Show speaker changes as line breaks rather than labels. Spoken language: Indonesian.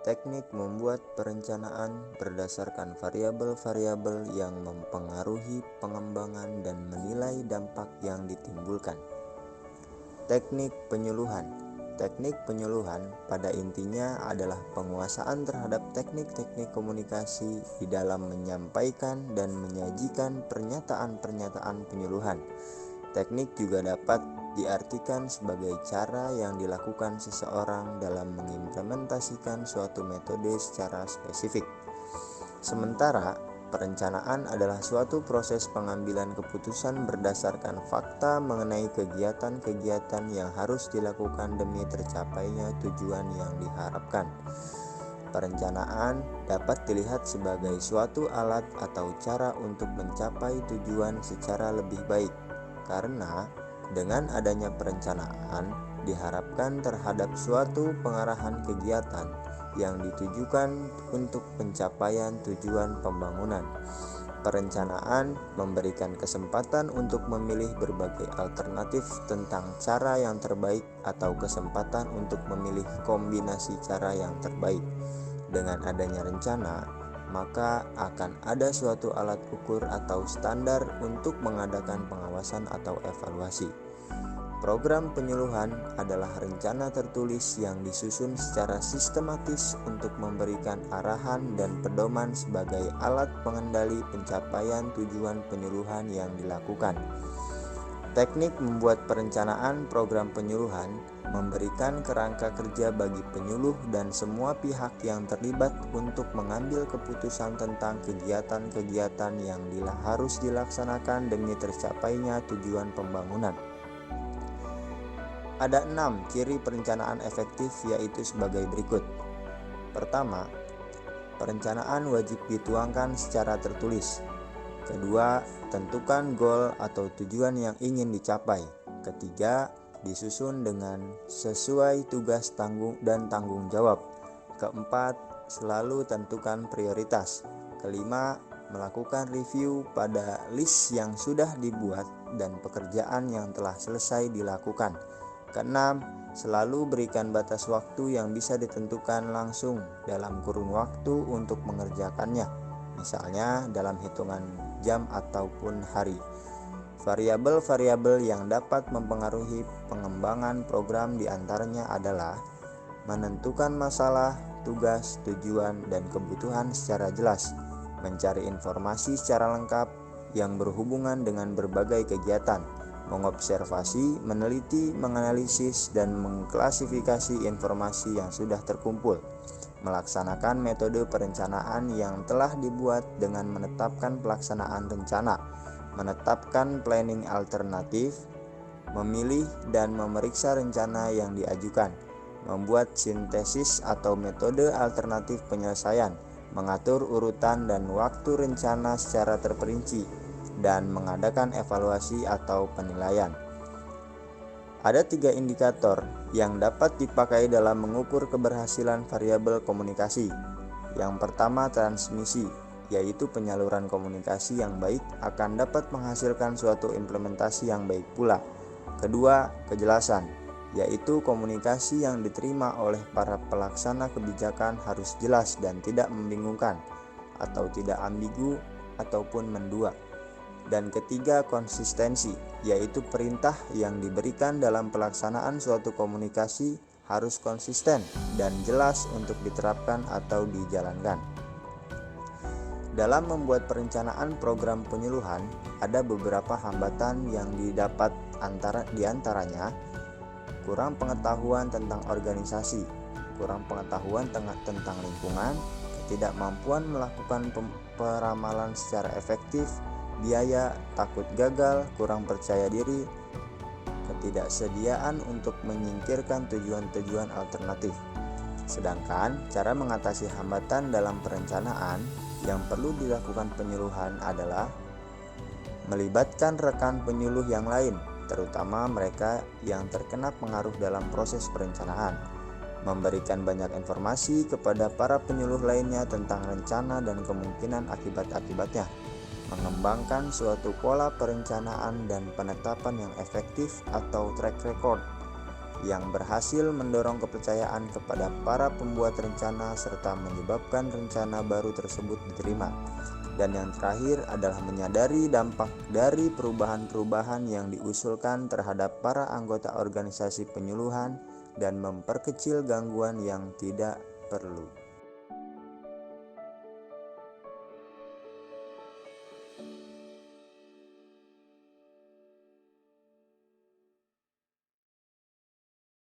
Teknik membuat perencanaan berdasarkan variabel-variabel yang mempengaruhi pengembangan dan menilai dampak yang ditimbulkan. Teknik penyuluhan. Teknik penyuluhan pada intinya adalah penguasaan terhadap teknik-teknik komunikasi di dalam menyampaikan dan menyajikan pernyataan-pernyataan penyuluhan. Teknik juga dapat diartikan sebagai cara yang dilakukan seseorang dalam mengimplementasikan suatu metode secara spesifik. Sementara perencanaan adalah suatu proses pengambilan keputusan berdasarkan fakta mengenai kegiatan-kegiatan yang harus dilakukan demi tercapainya tujuan yang diharapkan. Perencanaan dapat dilihat sebagai suatu alat atau cara untuk mencapai tujuan secara lebih baik, karena dengan adanya perencanaan diharapkan terhadap suatu pengarahan kegiatan yang ditujukan untuk pencapaian tujuan pembangunan. Perencanaan memberikan kesempatan untuk memilih berbagai alternatif tentang cara yang terbaik atau kesempatan untuk memilih kombinasi cara yang terbaik. Dengan adanya rencana, maka akan ada suatu alat ukur atau standar untuk mengadakan pengawasan atau evaluasi. Program penyuluhan adalah rencana tertulis yang disusun secara sistematis untuk memberikan arahan dan pedoman sebagai alat pengendali pencapaian tujuan penyuluhan yang dilakukan. Teknik membuat perencanaan program penyuluhan memberikan kerangka kerja bagi penyuluh dan semua pihak yang terlibat untuk mengambil keputusan tentang kegiatan-kegiatan yang harus dilaksanakan demi tercapainya tujuan pembangunan. Ada 6 ciri perencanaan efektif, yaitu sebagai berikut. Pertama, perencanaan wajib dituangkan secara tertulis. Kedua, tentukan goal atau tujuan yang ingin dicapai. Ketiga, disusun dengan sesuai tugas dan tanggung jawab. Keempat, selalu tentukan prioritas. Kelima, melakukan review pada list yang sudah dibuat dan pekerjaan yang telah selesai dilakukan. Keenam, selalu berikan batas waktu yang bisa ditentukan langsung dalam kurun waktu untuk mengerjakannya, misalnya dalam hitungan jam ataupun hari. Variabel-variabel yang dapat mempengaruhi pengembangan program diantaranya adalah menentukan masalah, tugas, tujuan, dan kebutuhan secara jelas, mencari informasi secara lengkap yang berhubungan dengan berbagai kegiatan, mengobservasi, meneliti, menganalisis, dan mengklasifikasi informasi yang sudah terkumpul, melaksanakan metode perencanaan yang telah dibuat dengan menetapkan pelaksanaan rencana, menetapkan planning alternatif, memilih dan memeriksa rencana yang diajukan, membuat sintesis atau metode alternatif penyelesaian, mengatur urutan dan waktu rencana secara terperinci, dan mengadakan evaluasi atau penilaian. Ada 3 indikator yang dapat dipakai dalam mengukur keberhasilan variabel komunikasi. Yang pertama, transmisi, yaitu penyaluran komunikasi yang baik akan dapat menghasilkan suatu implementasi yang baik pula. Kedua, kejelasan, yaitu komunikasi yang diterima oleh para pelaksana kebijakan harus jelas dan tidak membingungkan, atau tidak ambigu ataupun mendua. Dan ketiga, konsistensi, yaitu perintah yang diberikan dalam pelaksanaan suatu komunikasi harus konsisten dan jelas untuk diterapkan atau dijalankan. Dalam membuat perencanaan program penyuluhan, ada beberapa hambatan yang didapat diantaranya kurang pengetahuan tentang organisasi, kurang pengetahuan tentang lingkungan, ketidakmampuan melakukan peramalan secara efektif, biaya, takut gagal, kurang percaya diri, ketidaksediaan untuk menyingkirkan tujuan-tujuan alternatif. Sedangkan cara mengatasi hambatan dalam perencanaan yang perlu dilakukan penyuluhan adalah melibatkan rekan penyuluh yang lain, terutama mereka yang terkena pengaruh dalam proses perencanaan, memberikan banyak informasi kepada para penyuluh lainnya tentang rencana dan kemungkinan akibat-akibatnya, mengembangkan suatu pola perencanaan dan penetapan yang efektif atau track record, yang berhasil mendorong kepercayaan kepada para pembuat rencana serta menyebabkan rencana baru tersebut diterima. Dan yang terakhir adalah menyadari dampak dari perubahan-perubahan yang diusulkan terhadap para anggota organisasi penyuluhan dan memperkecil gangguan yang tidak perlu.